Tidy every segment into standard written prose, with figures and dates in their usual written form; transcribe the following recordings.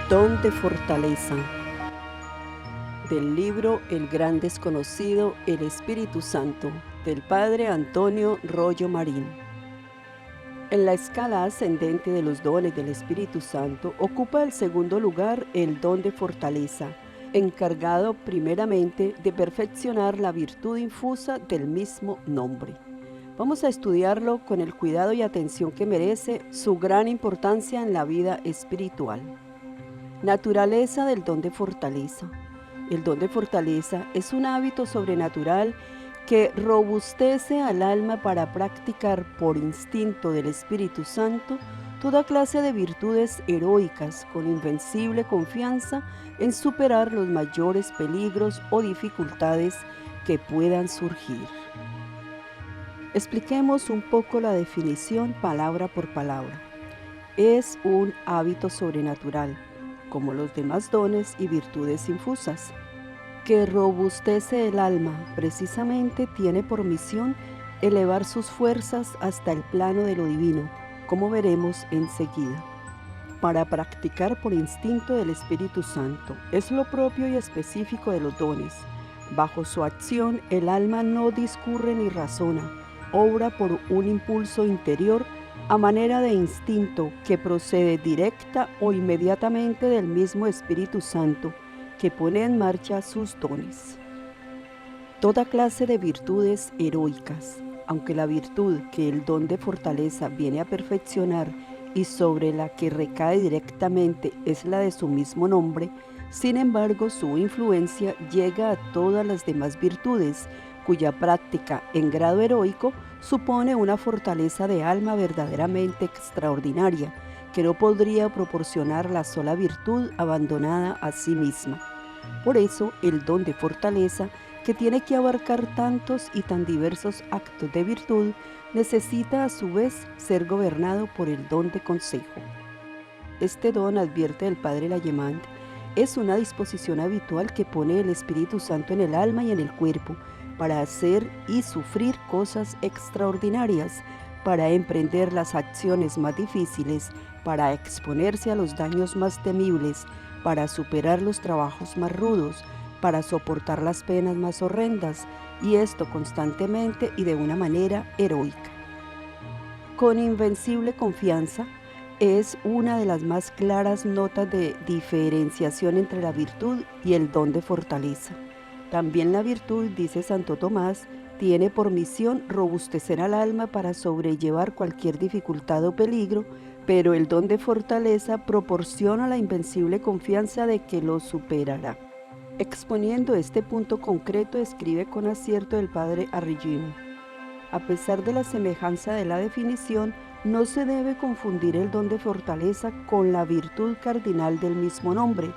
Don de fortaleza. Del libro El gran desconocido, el Espíritu Santo, del padre Antonio Rollo Marín. En la escala ascendente de los dones del Espíritu Santo ocupa el segundo lugar el don de fortaleza, encargado primeramente de perfeccionar la virtud infusa del mismo nombre. Vamos a estudiarlo con el cuidado y atención que merece su gran importancia en la vida espiritual. Naturaleza del don de fortaleza. El don de fortaleza es un hábito sobrenatural que robustece al alma para practicar por instinto del Espíritu Santo toda clase de virtudes heroicas con invencible confianza en superar los mayores peligros o dificultades que puedan surgir. Expliquemos un poco la definición palabra por palabra. Es un hábito sobrenatural, como los demás dones y virtudes infusas, que robustece el alma. Precisamente tiene por misión elevar sus fuerzas hasta el plano de lo divino, como veremos enseguida. Para practicar por instinto del Espíritu Santo es lo propio y específico de los dones. Bajo su acción el alma no discurre ni razona, obra por un impulso interior a manera de instinto que procede directa o inmediatamente del mismo Espíritu Santo que pone en marcha sus dones. Toda clase de virtudes heroicas, aunque la virtud que el don de fortaleza viene a perfeccionar y sobre la que recae directamente es la de su mismo nombre, sin embargo su influencia llega a todas las demás virtudes, cuya práctica en grado heroico supone una fortaleza de alma verdaderamente extraordinaria, que no podría proporcionar la sola virtud abandonada a sí misma. Por eso, el don de fortaleza, que tiene que abarcar tantos y tan diversos actos de virtud, necesita a su vez ser gobernado por el don de consejo. Este don, advierte el padre Lallemant, es una disposición habitual que pone el Espíritu Santo en el alma y en el cuerpo, para hacer y sufrir cosas extraordinarias, para emprender las acciones más difíciles, para exponerse a los daños más temibles, para superar los trabajos más rudos, para soportar las penas más horrendas, y esto constantemente y de una manera heroica. Con invencible confianza es una de las más claras notas de diferenciación entre la virtud y el don de fortaleza. También la virtud, dice Santo Tomás, tiene por misión robustecer al alma para sobrellevar cualquier dificultad o peligro, pero el don de fortaleza proporciona la invencible confianza de que lo superará. Exponiendo este punto concreto, escribe con acierto el padre Arrigino: a pesar de la semejanza de la definición, no se debe confundir el don de fortaleza con la virtud cardinal del mismo nombre,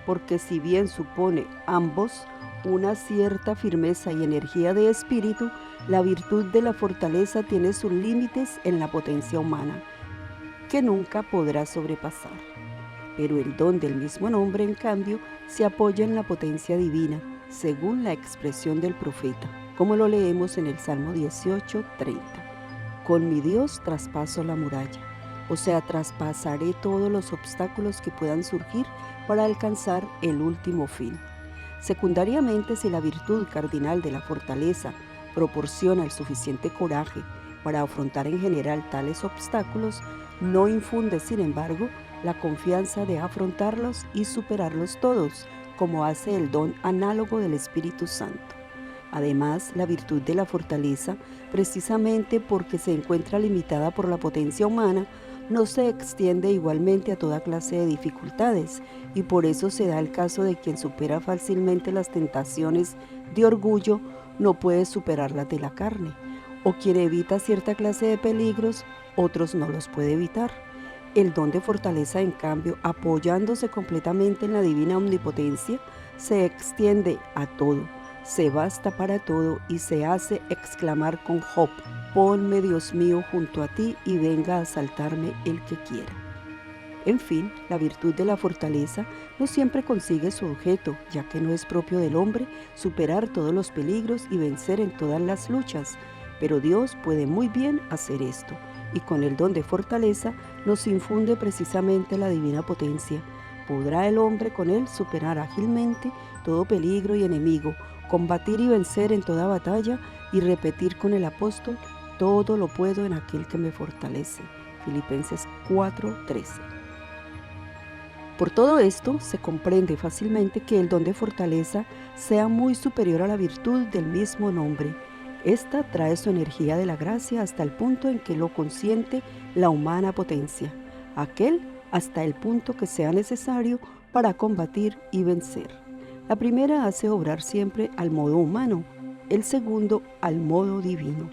porque si bien supone ambos una cierta firmeza y energía de espíritu, la virtud de la fortaleza tiene sus límites en la potencia humana, que nunca podrá sobrepasar. Pero el don del mismo nombre, en cambio, se apoya en la potencia divina, según la expresión del profeta, como lo leemos en el Salmo 18:30. Con mi Dios traspaso la muralla, o sea, traspasaré todos los obstáculos que puedan surgir para alcanzar el último fin. Secundariamente, si la virtud cardinal de la fortaleza proporciona el suficiente coraje para afrontar en general tales obstáculos, no infunde, sin embargo, la confianza de afrontarlos y superarlos todos, como hace el don análogo del Espíritu Santo. Además, la virtud de la fortaleza, precisamente porque se encuentra limitada por la potencia humana, no se extiende igualmente a toda clase de dificultades, y por eso se da el caso de quien supera fácilmente las tentaciones de orgullo no puede superar las de la carne, o quien evita cierta clase de peligros, otros no los puede evitar. El don de fortaleza, en cambio, apoyándose completamente en la divina omnipotencia, se extiende a todo, se basta para todo y se hace exclamar con Job: ponme, Dios mío, junto a ti y venga a asaltarme el que quiera. En fin, la virtud de la fortaleza no siempre consigue su objeto, ya que no es propio del hombre superar todos los peligros y vencer en todas las luchas, pero Dios puede muy bien hacer esto, y con el don de fortaleza nos infunde precisamente la divina potencia, Podrá el hombre con él superar ágilmente todo peligro y enemigo, combatir y vencer en toda batalla y repetir con el apóstol: todo lo puedo en aquel que me fortalece. Filipenses 4:13. Por todo esto se comprende fácilmente que el don de fortaleza sea muy superior a la virtud del mismo nombre. Esta trae su energía de la gracia hasta el punto en que lo consiente la humana potencia, aquel hasta el punto que sea necesario para combatir y vencer. La primera hace obrar siempre al modo humano, el segundo al modo divino.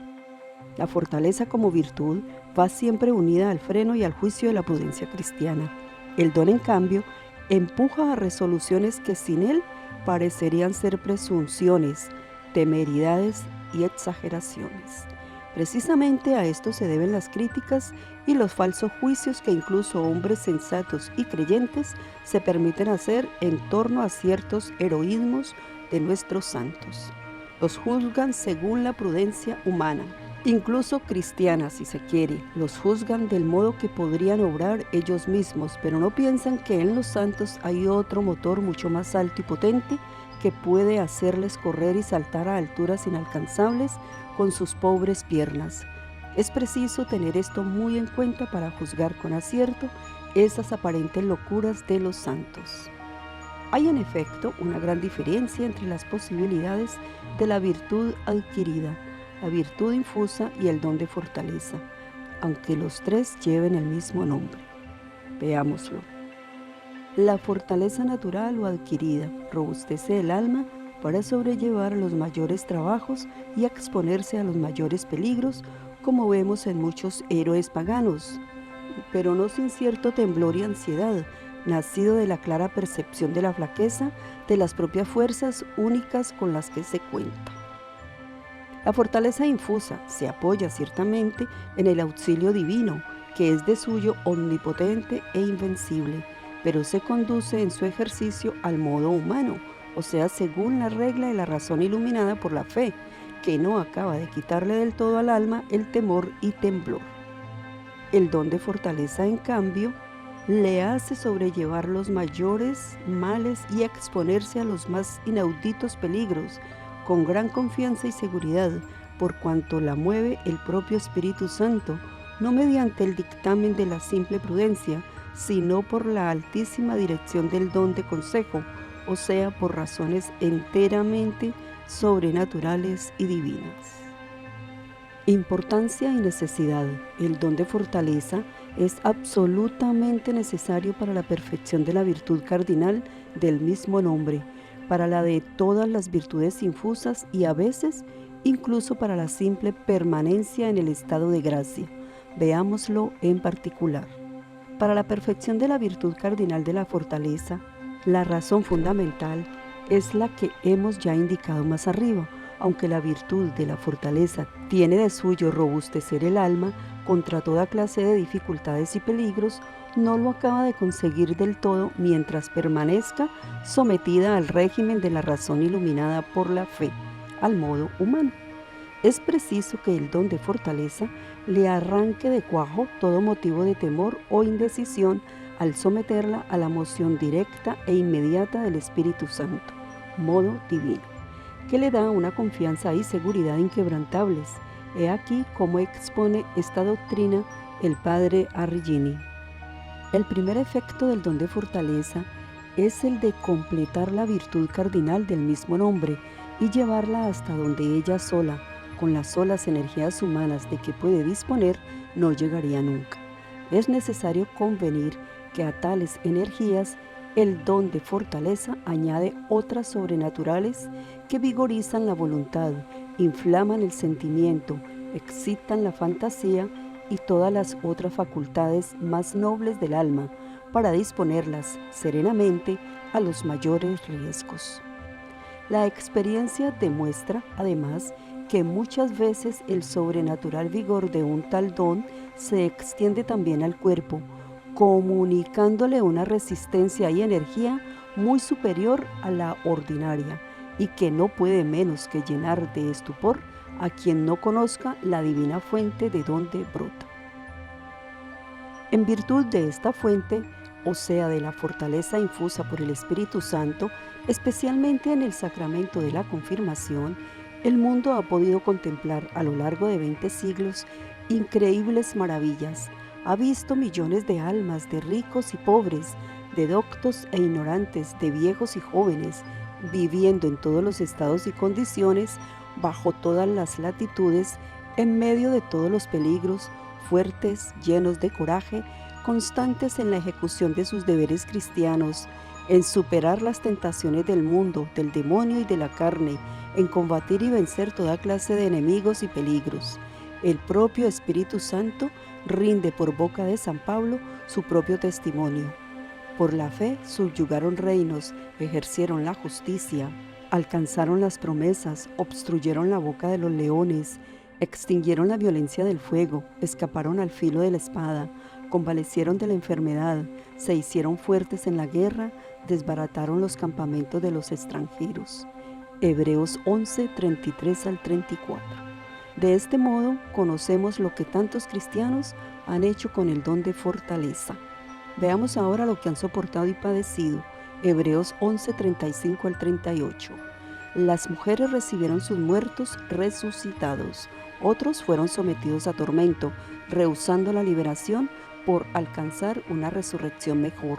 La fortaleza como virtud va siempre unida al freno y al juicio de la prudencia cristiana. El don, en cambio, empuja a resoluciones que sin él parecerían ser presunciones, temeridades y exageraciones. Precisamente a esto se deben las críticas y los falsos juicios que incluso hombres sensatos y creyentes se permiten hacer en torno a ciertos heroísmos de nuestros santos. Los juzgan según la prudencia humana, incluso cristiana si se quiere. Los juzgan del modo que podrían obrar ellos mismos, pero no piensan que en los santos hay otro motor mucho más alto y potente que puede hacerles correr y saltar a alturas inalcanzables con sus pobres piernas. Es preciso tener esto muy en cuenta para juzgar con acierto esas aparentes locuras de los santos. Hay en efecto una gran diferencia entre las posibilidades de la virtud adquirida, la virtud infusa y el don de fortaleza, aunque los tres lleven el mismo nombre. Veámoslo. La fortaleza natural o adquirida robustece el alma para sobrellevar los mayores trabajos y exponerse a los mayores peligros, como vemos en muchos héroes paganos, pero no sin cierto temblor y ansiedad, nacido de la clara percepción de la flaqueza de las propias fuerzas únicas con las que se cuenta. La fortaleza infusa se apoya ciertamente en el auxilio divino, que es de suyo omnipotente e invencible, pero se conduce en su ejercicio al modo humano, o sea, según la regla de la razón iluminada por la fe, que no acaba de quitarle del todo al alma el temor y temblor. El don de fortaleza, en cambio, le hace sobrellevar los mayores males y exponerse a los más inauditos peligros con gran confianza y seguridad, por cuanto la mueve el propio Espíritu Santo, no mediante el dictamen de la simple prudencia, sino por la altísima dirección del don de consejo, o sea, por razones enteramente sobrenaturales y divinas. Importancia y necesidad. El don de fortaleza es absolutamente necesario para la perfección de la virtud cardinal del mismo nombre, para la de todas las virtudes infusas y a veces incluso para la simple permanencia en el estado de gracia. Veámoslo en particular. Para la perfección de la virtud cardinal de la fortaleza, la razón fundamental es la que hemos ya indicado más arriba. Aunque la virtud de la fortaleza tiene de suyo robustecer el alma contra toda clase de dificultades y peligros, no lo acaba de conseguir del todo mientras permanezca sometida al régimen de la razón iluminada por la fe, al modo humano. Es preciso que el don de fortaleza le arranque de cuajo todo motivo de temor o indecisión al someterla a la moción directa e inmediata del Espíritu Santo, modo divino, que le da una confianza y seguridad inquebrantables. He aquí cómo expone esta doctrina el padre Arrigini. El primer efecto del don de fortaleza es el de completar la virtud cardinal del mismo nombre y llevarla hasta donde ella sola, con las solas energías humanas de que puede disponer, no llegaría nunca. Es necesario convenir que a tales energías el don de fortaleza añade otras sobrenaturales que vigorizan la voluntad, inflaman el sentimiento, excitan la fantasía y todas las otras facultades más nobles del alma, para disponerlas serenamente a los mayores riesgos. La experiencia demuestra, además, que muchas veces el sobrenatural vigor de un tal don se extiende también al cuerpo, comunicándole una resistencia y energía muy superior a la ordinaria, y que no puede menos que llenar de estupor a quien no conozca la divina fuente de donde brota. En virtud de esta fuente, o sea, de la fortaleza infusa por el Espíritu Santo, especialmente en el sacramento de la confirmación, el mundo ha podido contemplar a lo largo de 20 siglos increíbles maravillas. Ha visto millones de almas, de ricos y pobres, de doctos e ignorantes, de viejos y jóvenes, viviendo en todos los estados y condiciones, bajo todas las latitudes, en medio de todos los peligros, fuertes, llenos de coraje, constantes en la ejecución de sus deberes cristianos, en superar las tentaciones del mundo, del demonio y de la carne, en combatir y vencer toda clase de enemigos y peligros. El propio Espíritu Santo rinde por boca de San Pablo su propio testimonio. Por la fe subyugaron reinos, ejercieron la justicia, alcanzaron las promesas, obstruyeron la boca de los leones, extinguieron la violencia del fuego, escaparon al filo de la espada, convalecieron de la enfermedad, se hicieron fuertes en la guerra, desbarataron los campamentos de los extranjeros. Hebreos 11, 33 al 34. De este modo conocemos lo que tantos cristianos han hecho con el don de fortaleza. Veamos ahora lo que han soportado y padecido. Hebreos 11, 35 al 38. Las mujeres recibieron sus muertos resucitados. Otros fueron sometidos a tormento, rehusando la liberación por alcanzar una resurrección mejor.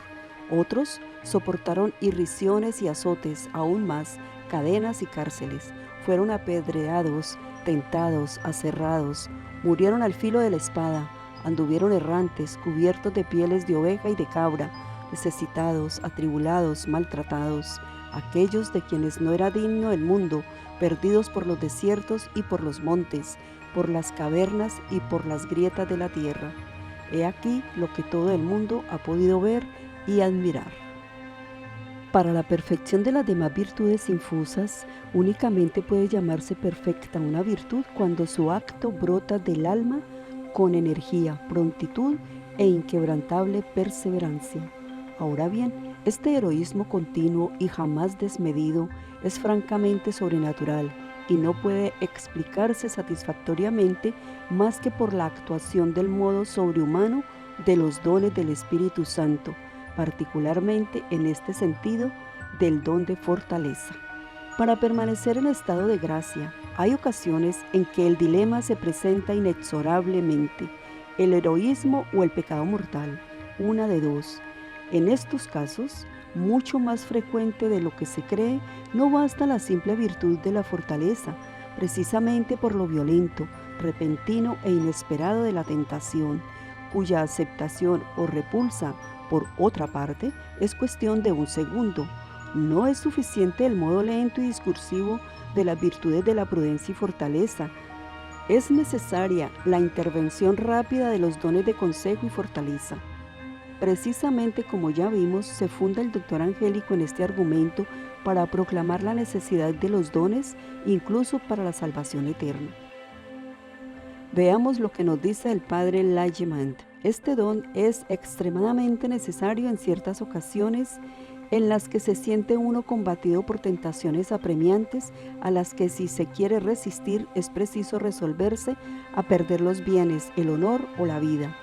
Otros soportaron irrisiones y azotes, aún más, cadenas y cárceles. Fueron apedreados, tentados, aserrados, murieron al filo de la espada, anduvieron errantes, cubiertos de pieles de oveja y de cabra, necesitados, atribulados, maltratados, aquellos de quienes no era digno el mundo, perdidos por los desiertos y por los montes, por las cavernas y por las grietas de la tierra. He aquí lo que todo el mundo ha podido ver y admirar. Para la perfección de las demás virtudes infusas, únicamente puede llamarse perfecta una virtud cuando su acto brota del alma con energía, prontitud e inquebrantable perseverancia. Ahora bien, este heroísmo continuo y jamás desmedido es francamente sobrenatural y no puede explicarse satisfactoriamente más que por la actuación del modo sobrehumano de los dones del Espíritu Santo, particularmente en este sentido del don de fortaleza. Para permanecer en estado de gracia, hay ocasiones en que el dilema se presenta inexorablemente, el heroísmo o el pecado mortal, una de dos. En estos casos, mucho más frecuente de lo que se cree, no basta la simple virtud de la fortaleza, precisamente por lo violento, repentino e inesperado de la tentación, cuya aceptación o repulsa, por otra parte, es cuestión de un segundo. No es suficiente el modo lento y discursivo de las virtudes de la prudencia y fortaleza. Es necesaria la intervención rápida de los dones de consejo y fortaleza. Precisamente como ya vimos, se funda el doctor Angélico en este argumento para proclamar la necesidad de los dones, incluso para la salvación eterna. Veamos lo que nos dice el padre Lallemand. Este don es extremadamente necesario en ciertas ocasiones en las que se siente uno combatido por tentaciones apremiantes a las que si se quiere resistir es preciso resolverse a perder los bienes, el honor o la vida.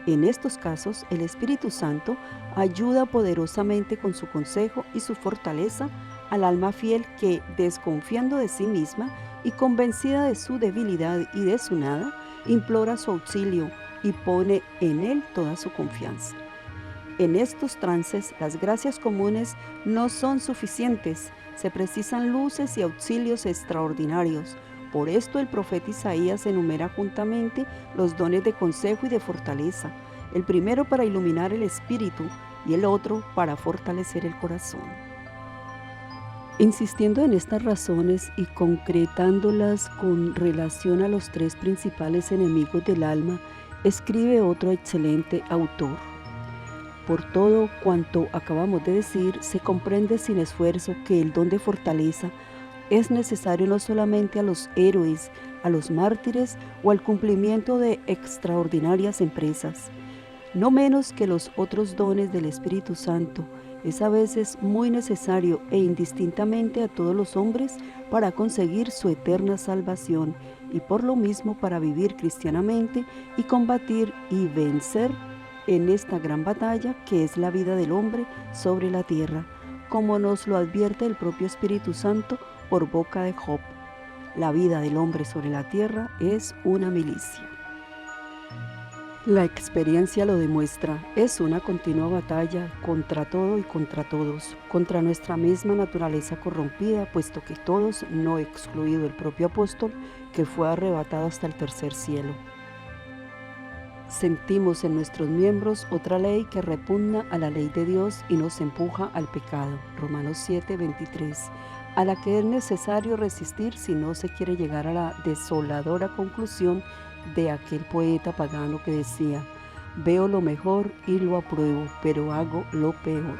En estos casos, el Espíritu Santo ayuda poderosamente con su consejo y su fortaleza al alma fiel que, desconfiando de sí misma y convencida de su debilidad y de su nada, implora su auxilio y pone en él toda su confianza. En estos trances, las gracias comunes no son suficientes, se precisan luces y auxilios extraordinarios. Por esto el profeta Isaías enumera juntamente los dones de consejo y de fortaleza, el primero para iluminar el espíritu y el otro para fortalecer el corazón. Insistiendo en estas razones y concretándolas con relación a los tres principales enemigos del alma, escribe otro excelente autor. Por todo cuanto acabamos de decir, se comprende sin esfuerzo que el don de fortaleza es necesario no solamente a los héroes, a los mártires o al cumplimiento de extraordinarias empresas, no menos que los otros dones del Espíritu Santo. Es a veces muy necesario e indistintamente a todos los hombres para conseguir su eterna salvación y por lo mismo para vivir cristianamente y combatir y vencer en esta gran batalla que es la vida del hombre sobre la tierra, como nos lo advierte el propio Espíritu Santo por boca de Job. La vida del hombre sobre la tierra es una milicia. La experiencia lo demuestra, es una continua batalla contra todo y contra todos, contra nuestra misma naturaleza corrompida, puesto que todos, no excluido el propio apóstol, que fue arrebatado hasta el tercer cielo. Sentimos en nuestros miembros otra ley que repugna a la ley de Dios y nos empuja al pecado, Romanos 7:23, a la que es necesario resistir si no se quiere llegar a la desoladora conclusión de aquel poeta pagano que decía: veo lo mejor y lo apruebo, pero hago lo peor.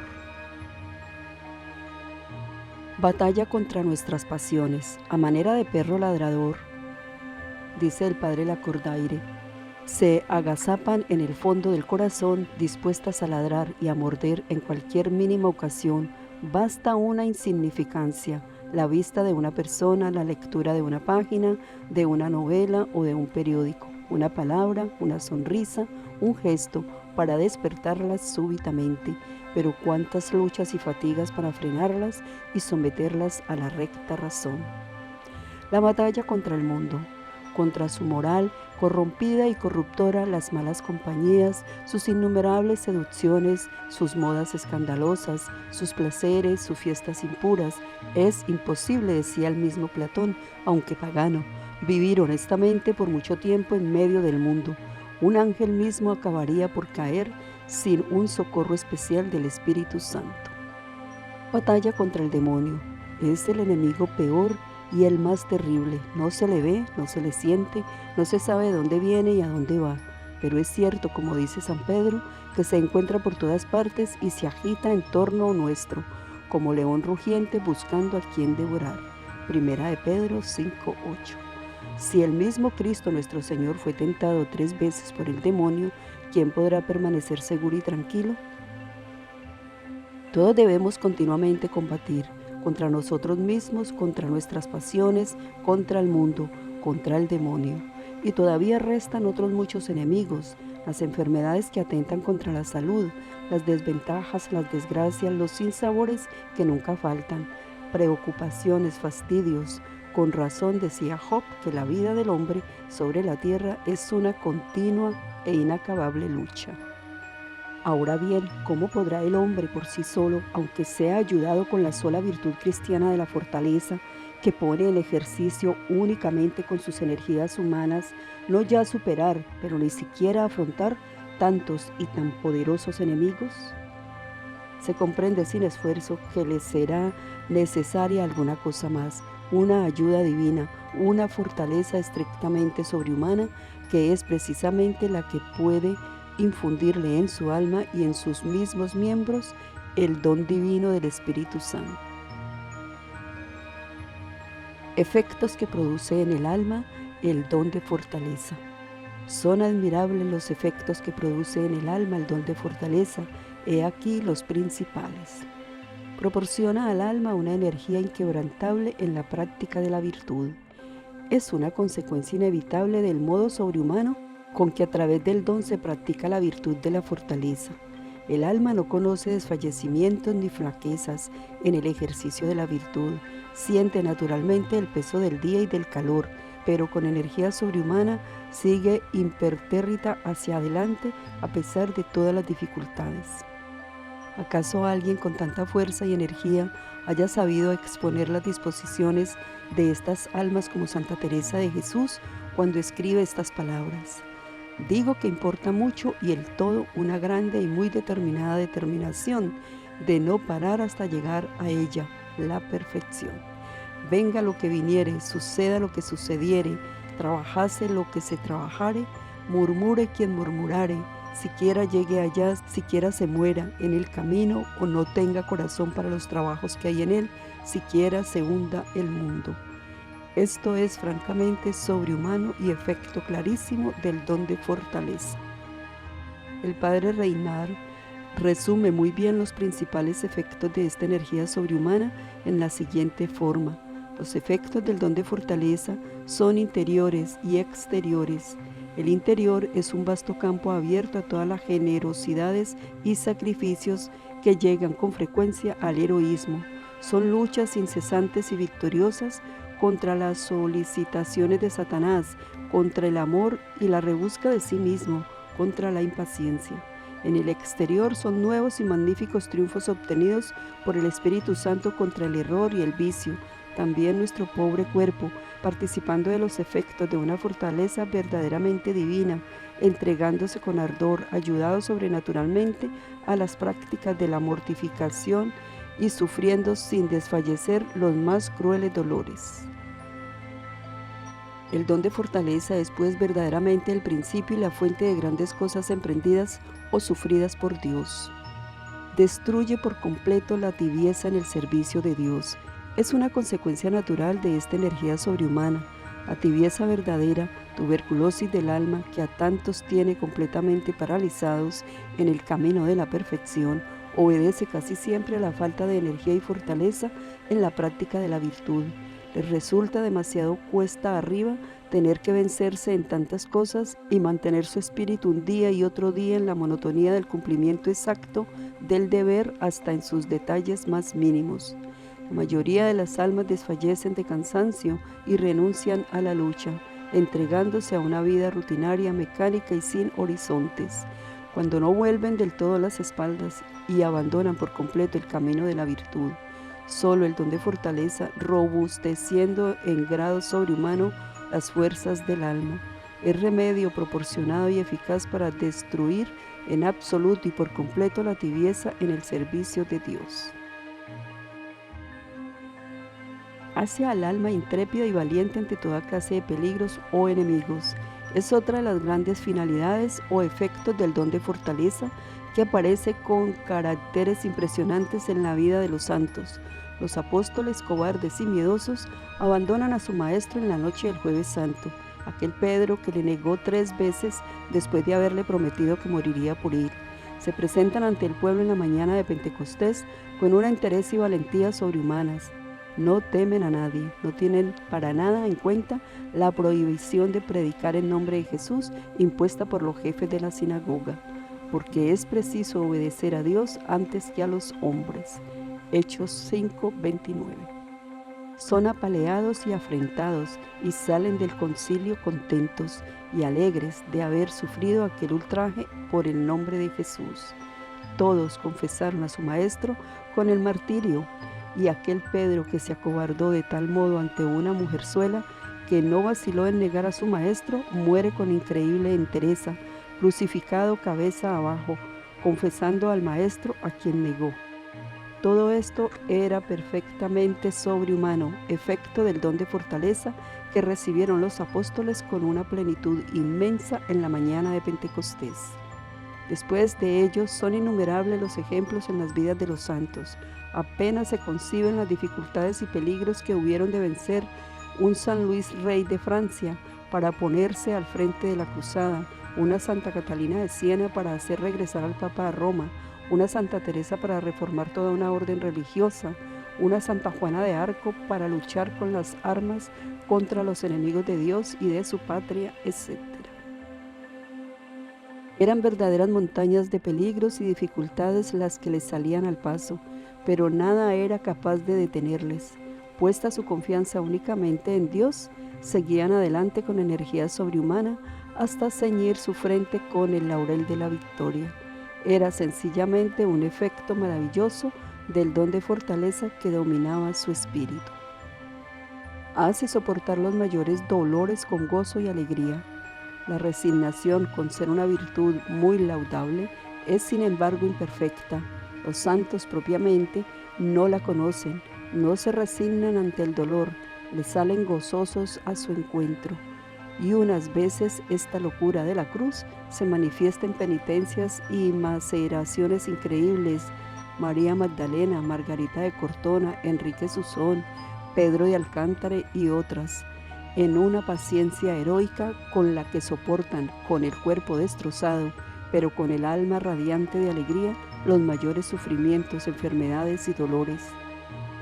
Batalla contra nuestras pasiones, a manera de perro ladrador, dice el padre Lacordaire. Se agazapan en el fondo del corazón, dispuestas a ladrar y a morder en cualquier mínima ocasión. Basta una insignificancia, la vista de una persona, la lectura de una página, de una novela o de un periódico, una palabra, una sonrisa, un gesto, para despertarlas súbitamente. Pero cuántas luchas y fatigas para frenarlas y someterlas a la recta razón. La batalla contra el mundo, contra su moral corrompida y corruptora, las malas compañías, sus innumerables seducciones, sus modas escandalosas, sus placeres, sus fiestas impuras. Es imposible, decía el mismo Platón, aunque pagano, vivir honestamente por mucho tiempo en medio del mundo. Un ángel mismo acabaría por caer sin un socorro especial del Espíritu Santo. Batalla contra el demonio. Es el enemigo peor y el más terrible. No se le ve, no se le siente, no se sabe de dónde viene y a dónde va. Pero es cierto, como dice San Pedro, que se encuentra por todas partes y se agita en torno nuestro, como león rugiente buscando a quien devorar. Primera de Pedro 5:8. Si el mismo Cristo nuestro Señor fue tentado 3 veces por el demonio, ¿quién podrá permanecer seguro y tranquilo? Todos debemos continuamente combatir contra nosotros mismos, contra nuestras pasiones, contra el mundo, contra el demonio. Y todavía restan otros muchos enemigos: las enfermedades que atentan contra la salud, las desventajas, las desgracias, los sinsabores que nunca faltan, preocupaciones, fastidios. Con razón decía Job que la vida del hombre sobre la tierra es una continua e inacabable lucha. Ahora bien, ¿cómo podrá el hombre por sí solo, aunque sea ayudado con la sola virtud cristiana de la fortaleza, que pone en ejercicio únicamente con sus energías humanas, no ya superar, pero ni siquiera afrontar tantos y tan poderosos enemigos? Se comprende sin esfuerzo que le será necesaria alguna cosa más, una ayuda divina, una fortaleza estrictamente sobrehumana, que es precisamente la que puede infundirle en su alma y en sus mismos miembros el don divino del Espíritu Santo. Efectos que produce en el alma el don de fortaleza. Son admirables los efectos que produce en el alma el don de fortaleza. He aquí los principales. Proporciona al alma una energía inquebrantable en la práctica de la virtud. Es una consecuencia inevitable del modo sobrehumano con que a través del don se practica la virtud de la fortaleza. El alma no conoce desfallecimientos ni flaquezas en el ejercicio de la virtud. Siente naturalmente el peso del día y del calor, pero con energía sobrehumana sigue impertérrita hacia adelante a pesar de todas las dificultades. ¿Acaso alguien con tanta fuerza y energía haya sabido exponer las disposiciones de estas almas como Santa Teresa de Jesús cuando escribe estas palabras? Digo que importa mucho y el todo una grande y muy determinada determinación de no parar hasta llegar a ella, la perfección. Venga lo que viniere, suceda lo que sucediere, trabajase lo que se trabajare, murmure quien murmurare, siquiera llegue allá, siquiera se muera en el camino o no tenga corazón para los trabajos que hay en él, siquiera se hunda el mundo. Esto es francamente sobrehumano y efecto clarísimo del don de fortaleza. El padre Reynard resume muy bien los principales efectos de esta energía sobrehumana en la siguiente forma. Los efectos del don de fortaleza son interiores y exteriores. El interior es un vasto campo abierto a todas las generosidades y sacrificios que llegan con frecuencia al heroísmo. Son luchas incesantes y victoriosas contra las solicitaciones de Satanás, contra el amor y la rebusca de sí mismo, contra la impaciencia. En el exterior son nuevos y magníficos triunfos obtenidos por el Espíritu Santo contra el error y el vicio. También nuestro pobre cuerpo, participando de los efectos de una fortaleza verdaderamente divina, entregándose con ardor, ayudado sobrenaturalmente a las prácticas de la mortificación y sufriendo sin desfallecer los más crueles dolores. El don de fortaleza es pues verdaderamente el principio y la fuente de grandes cosas emprendidas o sufridas por Dios. Destruye por completo la tibieza en el servicio de Dios. Es una consecuencia natural de esta energía sobrehumana. La tibieza verdadera, tuberculosis del alma que a tantos tiene completamente paralizados en el camino de la perfección, obedece casi siempre a la falta de energía y fortaleza en la práctica de la virtud. Les resulta demasiado cuesta arriba tener que vencerse en tantas cosas y mantener su espíritu un día y otro día en la monotonía del cumplimiento exacto del deber hasta en sus detalles más mínimos. La mayoría de las almas desfallecen de cansancio y renuncian a la lucha, entregándose a una vida rutinaria, mecánica y sin horizontes. Cuando no vuelven del todo las espaldas y abandonan por completo el camino de la virtud, solo el don de fortaleza, robusteciendo en grado sobrehumano las fuerzas del alma, es remedio proporcionado y eficaz para destruir en absoluto y por completo la tibieza en el servicio de Dios. Hace al alma intrépida y valiente ante toda clase de peligros o enemigos. Es otra de las grandes finalidades o efectos del don de fortaleza que aparece con caracteres impresionantes en la vida de los santos. Los apóstoles cobardes y miedosos abandonan a su maestro en la noche del Jueves Santo, aquel Pedro que le negó 3 veces después de haberle prometido que moriría por él. Se presentan ante el pueblo en la mañana de Pentecostés con una entereza y valentía sobrehumanas. No temen a nadie, no tienen para nada en cuenta la prohibición de predicar en nombre de Jesús impuesta por los jefes de la sinagoga, porque es preciso obedecer a Dios antes que a los hombres. Hechos 5:29. Son apaleados y afrentados y salen del concilio contentos y alegres de haber sufrido aquel ultraje por el nombre de Jesús. Todos confesaron a su maestro con el martirio, y aquel Pedro que se acobardó de tal modo ante una mujerzuela que no vaciló en negar a su maestro, muere con increíble entereza, crucificado cabeza abajo, confesando al maestro a quien negó. Todo esto era perfectamente sobrehumano, efecto del don de fortaleza que recibieron los apóstoles con una plenitud inmensa en la mañana de Pentecostés. Después de ellos son innumerables los ejemplos en las vidas de los santos. Apenas se conciben las dificultades y peligros que hubieron de vencer un San Luis Rey de Francia para ponerse al frente de la cruzada, una Santa Catalina de Siena para hacer regresar al Papa a Roma, una Santa Teresa para reformar toda una orden religiosa, una Santa Juana de Arco para luchar con las armas contra los enemigos de Dios y de su patria, etc. Eran verdaderas montañas de peligros y dificultades las que les salían al paso, pero nada era capaz de detenerles. Puesta su confianza únicamente en Dios, seguían adelante con energía sobrehumana hasta ceñir su frente con el laurel de la victoria. Era sencillamente un efecto maravilloso del don de fortaleza que dominaba su espíritu. Hace soportar los mayores dolores con gozo y alegría. La resignación, con ser una virtud muy laudable, es sin embargo imperfecta. Los santos propiamente no la conocen, no se resignan ante el dolor, le salen gozosos a su encuentro. Y unas veces esta locura de la cruz se manifiesta en penitencias y maceraciones increíbles. María Magdalena, Margarita de Cortona, Enrique Susón, Pedro de Alcántara y otras, en una paciencia heroica con la que soportan con el cuerpo destrozado, pero con el alma radiante de alegría, los mayores sufrimientos, enfermedades y dolores.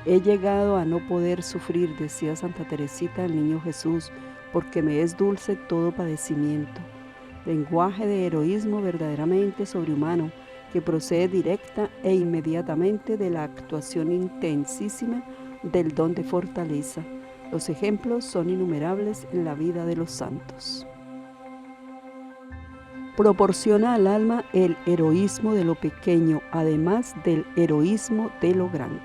He llegado a no poder sufrir, decía Santa Teresita del Niño Jesús, porque me es dulce todo padecimiento. lenguaje de heroísmo verdaderamente sobrehumano que procede directa e inmediatamente de la actuación intensísima del don de fortaleza. Los ejemplos son innumerables en la vida de los santos. Proporciona al alma el heroísmo de lo pequeño, además del heroísmo de lo grande.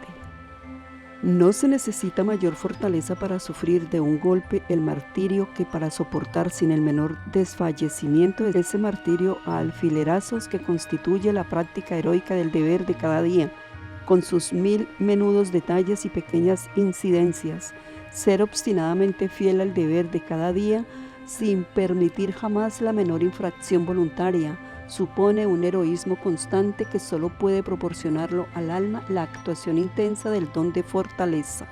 No se necesita mayor fortaleza para sufrir de un golpe el martirio que para soportar sin el menor desfallecimiento ese martirio a alfilerazos que constituye la práctica heroica del deber de cada día, con sus 1000 menudos detalles y pequeñas incidencias. Ser obstinadamente fiel al deber de cada día sin permitir jamás la menor infracción voluntaria supone un heroísmo constante que solo puede proporcionarlo al alma la actuación intensa del don de fortaleza.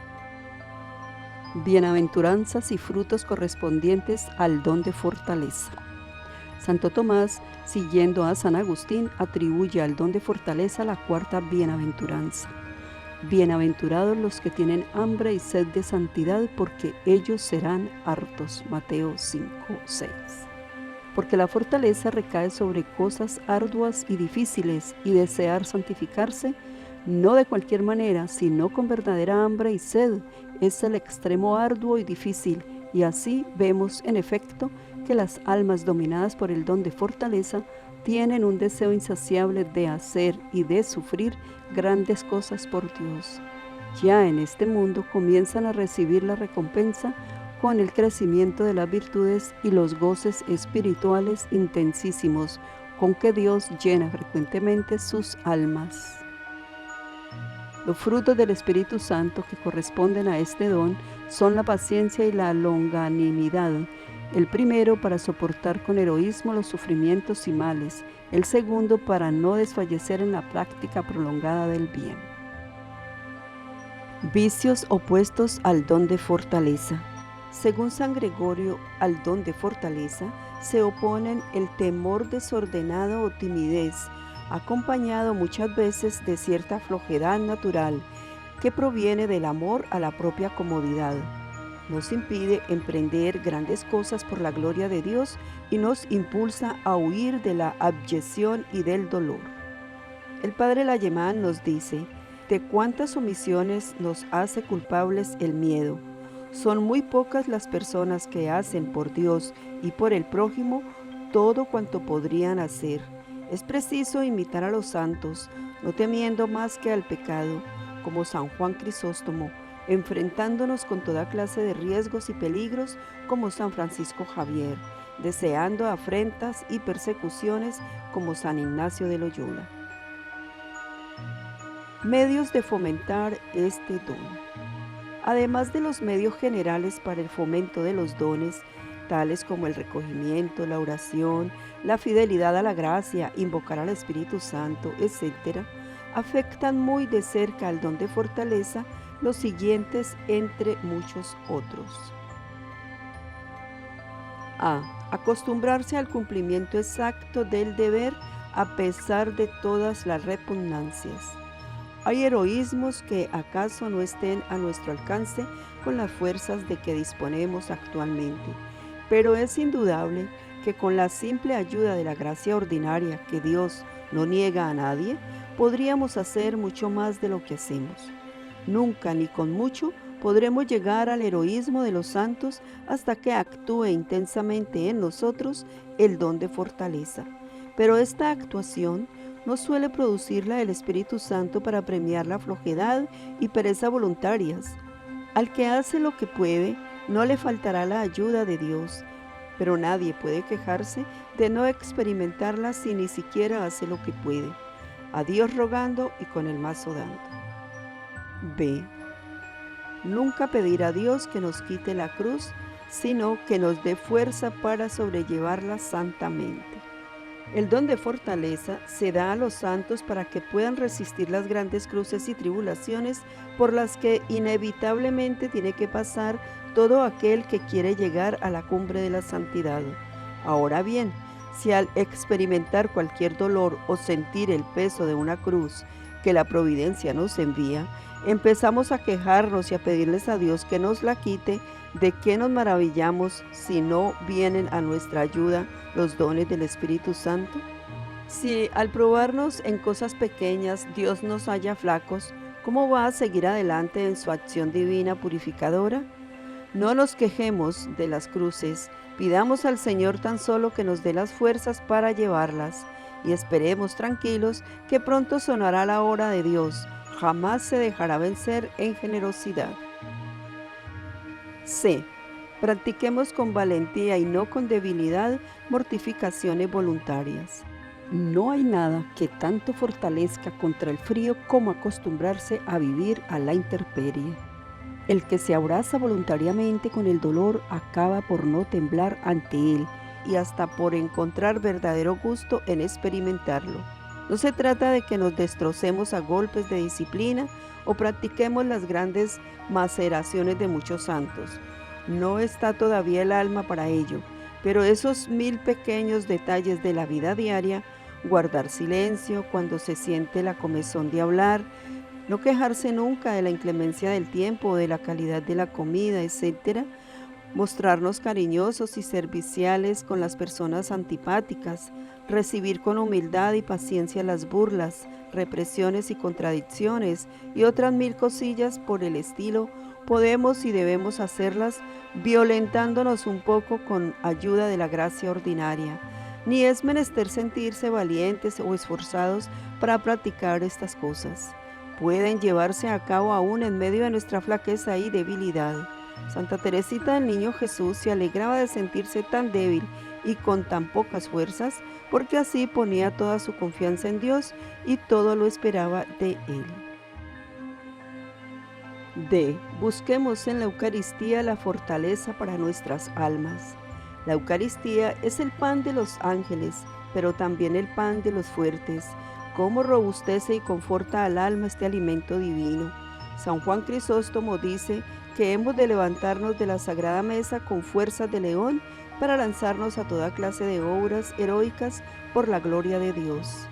Bienaventuranzas y frutos correspondientes al don de fortaleza. Santo Tomás, siguiendo a San Agustín, atribuye al don de fortaleza la cuarta bienaventuranza. Bienaventurados los que tienen hambre y sed de santidad, porque ellos serán hartos. Mateo 5:6. Porque la fortaleza recae sobre cosas arduas y difíciles, y desear santificarse, no de cualquier manera, sino con verdadera hambre y sed, es el extremo arduo y difícil, y así vemos en efecto que las almas dominadas por el don de fortaleza tienen un deseo insaciable de hacer y de sufrir grandes cosas por Dios. Ya en este mundo comienzan a recibir la recompensa con el crecimiento de las virtudes y los goces espirituales intensísimos con que Dios llena frecuentemente sus almas. Los frutos del Espíritu Santo que corresponden a este don son la paciencia y la longanimidad. El primero para soportar con heroísmo los sufrimientos y males, el segundo para no desfallecer en la práctica prolongada del bien. Vicios opuestos al don de fortaleza. Según San Gregorio, al don de fortaleza se oponen el temor desordenado o timidez, acompañado muchas veces de cierta flojedad natural que proviene del amor a la propia comodidad. Nos impide emprender grandes cosas por la gloria de Dios y nos impulsa a huir de la abyección y del dolor. El padre Layemán nos dice: de cuántas omisiones nos hace culpables el miedo. Son muy pocas las personas que hacen por Dios y por el prójimo todo cuanto podrían hacer. Es preciso imitar a los santos, no temiendo más que al pecado, como San Juan Crisóstomo, enfrentándonos con toda clase de riesgos y peligros, como San Francisco Javier, deseando afrentas y persecuciones, como San Ignacio de Loyola. Medios de fomentar este don. Además de los medios generales para el fomento de los dones, tales como el recogimiento, la oración, la fidelidad a la gracia, invocar al Espíritu Santo, etc., afectan muy de cerca al don de fortaleza los siguientes entre muchos otros. A. Acostumbrarse al cumplimiento exacto del deber a pesar de todas las repugnancias. Hay heroísmos que acaso no estén a nuestro alcance con las fuerzas de que disponemos actualmente, pero es indudable que con la simple ayuda de la gracia ordinaria que Dios no niega a nadie, podríamos hacer mucho más de lo que hacemos. Nunca ni con mucho podremos llegar al heroísmo de los santos hasta que actúe intensamente en nosotros el don de fortaleza. Pero esta actuación no suele producirla el Espíritu Santo para premiar la flojedad y pereza voluntarias. Al que hace lo que puede, no le faltará la ayuda de Dios, pero nadie puede quejarse de no experimentarla si ni siquiera hace lo que puede, a Dios rogando y con el mazo dando. B. Nunca pedir a Dios que nos quite la cruz, sino que nos dé fuerza para sobrellevarla santamente. El don de fortaleza se da a los santos para que puedan resistir las grandes cruces y tribulaciones por las que inevitablemente tiene que pasar todo aquel que quiere llegar a la cumbre de la santidad. Ahora bien, si al experimentar cualquier dolor o sentir el peso de una cruz que la providencia nos envía, empezamos a quejarnos y a pedirles a Dios que nos la quite, ¿de qué nos maravillamos si no vienen a nuestra ayuda los dones del Espíritu Santo? Si al probarnos en cosas pequeñas Dios nos halla flacos, ¿cómo va a seguir adelante en su acción divina purificadora? No nos quejemos de las cruces, pidamos al Señor tan solo que nos dé las fuerzas para llevarlas y esperemos tranquilos que pronto sonará la hora de Dios, jamás se dejará vencer en generosidad. C. Practiquemos con valentía y no con debilidad mortificaciones voluntarias. No hay nada que tanto fortalezca contra el frío como acostumbrarse a vivir a la intemperie. El que se abraza voluntariamente con el dolor acaba por no temblar ante él y hasta por encontrar verdadero gusto en experimentarlo. No se trata de que nos destrocemos a golpes de disciplina o practiquemos las grandes maceraciones de muchos santos. No está todavía el alma para ello, pero esos 1000 pequeños detalles de la vida diaria, guardar silencio cuando se siente la comezón de hablar, no quejarse nunca de la inclemencia del tiempo o de la calidad de la comida, etc., mostrarnos cariñosos y serviciales con las personas antipáticas, recibir con humildad y paciencia las burlas, represiones y contradicciones y otras 1000 cosillas por el estilo, podemos y debemos hacerlas violentándonos un poco con ayuda de la gracia ordinaria. Ni es menester sentirse valientes o esforzados para practicar estas cosas. Pueden llevarse a cabo aún en medio de nuestra flaqueza y debilidad. Santa Teresita del Niño Jesús se alegraba de sentirse tan débil y con tan pocas fuerzas, porque así ponía toda su confianza en Dios y todo lo esperaba de Él. D. Busquemos en la Eucaristía la fortaleza para nuestras almas. La Eucaristía es el pan de los ángeles, pero también el pan de los fuertes. Cómo robustece y conforta al alma este alimento divino. San Juan Crisóstomo dice que hemos de levantarnos de la sagrada mesa con fuerzas de león para lanzarnos a toda clase de obras heroicas por la gloria de Dios.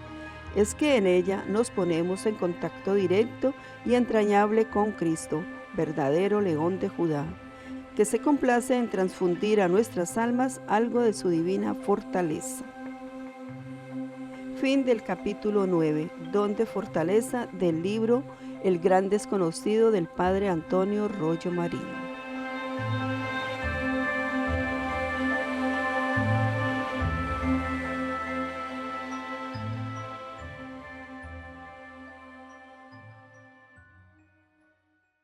Es que en ella nos ponemos en contacto directo y entrañable con Cristo, verdadero león de Judá, que se complace en transfundir a nuestras almas algo de su divina fortaleza. Fin del capítulo 9, Don de Fortaleza, del libro El Gran Desconocido del Padre Antonio Rollo Marín.